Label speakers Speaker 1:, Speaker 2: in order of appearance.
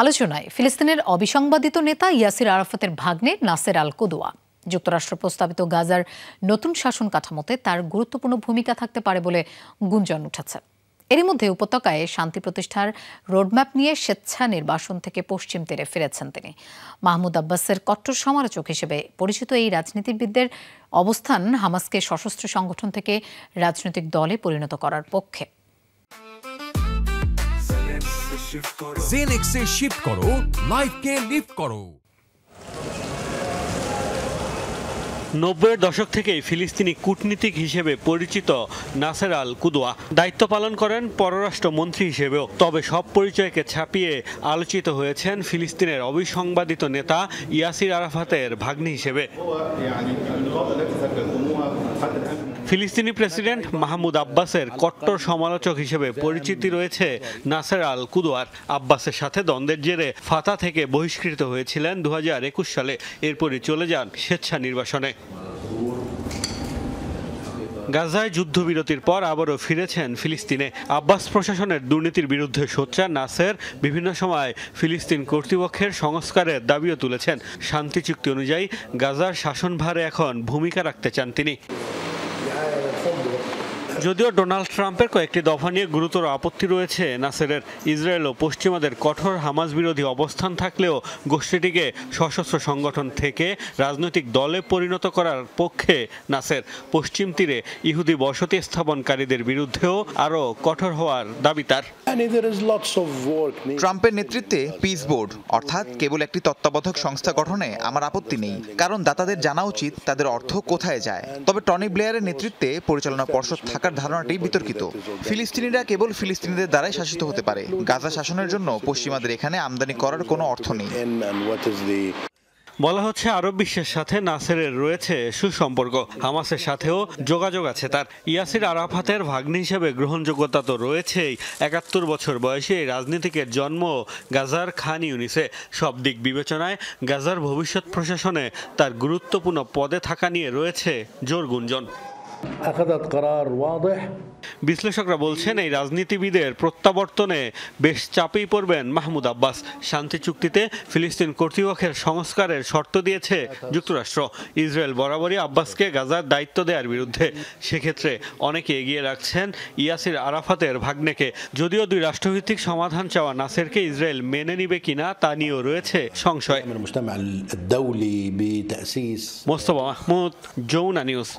Speaker 1: আলোচনায় ফিলিস্তিনের অবিসংবাদিত নেতা ইয়াসির আরাফাতের ভাগ্নে নাসের আল কুদওয়া। যুক্তরাষ্ট্র প্রস্তাবিত গাজার নতুন শাসন কাঠামোতে তার গুরুত্বপূর্ণ ভূমিকা থাকতে পারে বলে গুঞ্জন উঠেছে। এরই মধ্যে উপত্যকায় শান্তি প্রতিষ্ঠার রোডম্যাপ নিয়ে স্বেচ্ছা নির্বাসন থেকে পশ্চিম তীরে ফিরেছেন তিনি। মাহমুদ আব্বাসের কট্টর সমালোচক হিসেবে পরিচিত এই রাজনীতিবিদদের অবস্থান হামাসকে সশস্ত্র সংগঠন থেকে রাজনৈতিক দলে পরিণত করার পক্ষে।
Speaker 2: জেনেক্সে শিফট করো, লাইফকে লিফট করো।
Speaker 3: 90-এর দশক থেকেই ফিলিস্তিনি কূটনীতিক হিসেবে পরিচিত নাসের আল কুদওয়া দায়িত্ব পালন করেন পররাষ্ট্রমন্ত্রী হিসেবেও। তবে সব পরিচয়কে ছাপিয়ে আলোচিত হয়েছেন ফিলিস্তিনের অবিসংবাদিত নেতা ইয়াসির আরাফাতের ভাগ্নি হিসেবে। ফিলিস্তিনি প্রেসিডেন্ট মাহমুদ আব্বাসের কট্টর সমালোচক হিসেবে পরিচিতি রয়েছে নাসের আল কুদওয়ার। আব্বাসের সাথে দ্বন্দ্বের জেরে ফাতা থেকে বহিষ্কৃত হয়েছিলেন 2021 সালে। এরপরই চলে যান স্বেচ্ছা নির্বাসনে। গাজায় যুদ্ধবিরতির পর আবারও ফিরেছেন ফিলিস্তিনে। আব্বাস প্রশাসনের দুর্নীতির বিরুদ্ধে সোচ্চার নাসের বিভিন্ন সময় ফিলিস্তিন কর্তৃপক্ষের সংস্কারের দাবিও তুলেছেন। শান্তি চুক্তি অনুযায়ী গাজার শাসনভারে এখন ভূমিকা রাখতে চান তিনি। যদিও ডোনাল্ড ট্রাম্পের কয়েকটি দফা নিয়ে গুরুতর আপত্তি রয়েছে নাসেরের। ইসরায়েল ও পশ্চিমাদের কঠোর হামাস বিরোধী অবস্থান থাকলেও গোষ্ঠীটিকে সশস্ত্র সংগঠন থেকে রাজনৈতিক দলে পরিণত করার পক্ষে নাসের। পশ্চিম তীরে ইহুদি বসতি স্থাপনকারীদের বিরুদ্ধেও আরও কঠোর হওয়ার দাবি তার।
Speaker 4: ট্রাম্পের নেতৃত্বে পিস বোর্ড অর্থাৎ কেবল একটি তত্ত্বাবধায়ক সংস্থা গঠনে আমার আপত্তি নেই, কারণ দাতাদের জানা উচিত তাদের অর্থ কোথায় যায়। তবে টনি ব্লেয়ারের নেতৃত্বে পরিচালনা পর্ষদ থাকার ধারণাটি বিতর্কিত। ফিলিস্তিনিরা কেবল ফিলিস্তিনিদের দ্বারাই শাসিত হতে পারে। গাজা শাসনের জন্য পশ্চিমাদের এখানে আমদানি করার কোনো অর্থ নেই।
Speaker 3: বলা হচ্ছে আরব বিশ্বের সাথে নাসেরের রয়েছে সুসম্পর্ক। হামাসের সাথেও যোগাযোগ আছে তার। ইয়াসির আরাফাতের ভাগ্নি হিসেবে গ্রহণযোগ্যতা তো রয়েছেই। 71 বছর বয়সে এই রাজনীতিকের জন্ম গাজার খান ইউনিসে। সব দিক বিবেচনায় গাজার ভবিষ্যৎ প্রশাসনে তার গুরুত্বপূর্ণ পদে থাকা নিয়ে রয়েছে জোর গুঞ্জন। বিশ্লেষকরা বলছেন এই রাজনীতিবিদের প্রত্যাবর্তনে বেশ চাপেই পড়বেন মাহমুদ আব্বাস। শান্তি চুক্তিতে ফিলিস্তিন কর্তৃপক্ষের সংস্কারের শর্ত দিয়েছে যুক্তরাষ্ট্র। ইসরায়েল বরাবরই আব্বাসকে গাজার দায়িত্ব দেওয়ার বিরুদ্ধে। সেক্ষেত্রে অনেকে এগিয়ে রাখছেন ইয়াসির আরাফাতের ভাগ্নেকে। যদিও দুই রাষ্ট্রভিত্তিক সমাধান চাওয়া নাসেরকে ইসরায়েল মেনে নিবে কিনা তা নিয়েও রয়েছে সংশয়। মোস্তফা মাহমুদ, যমুনা নিউজ।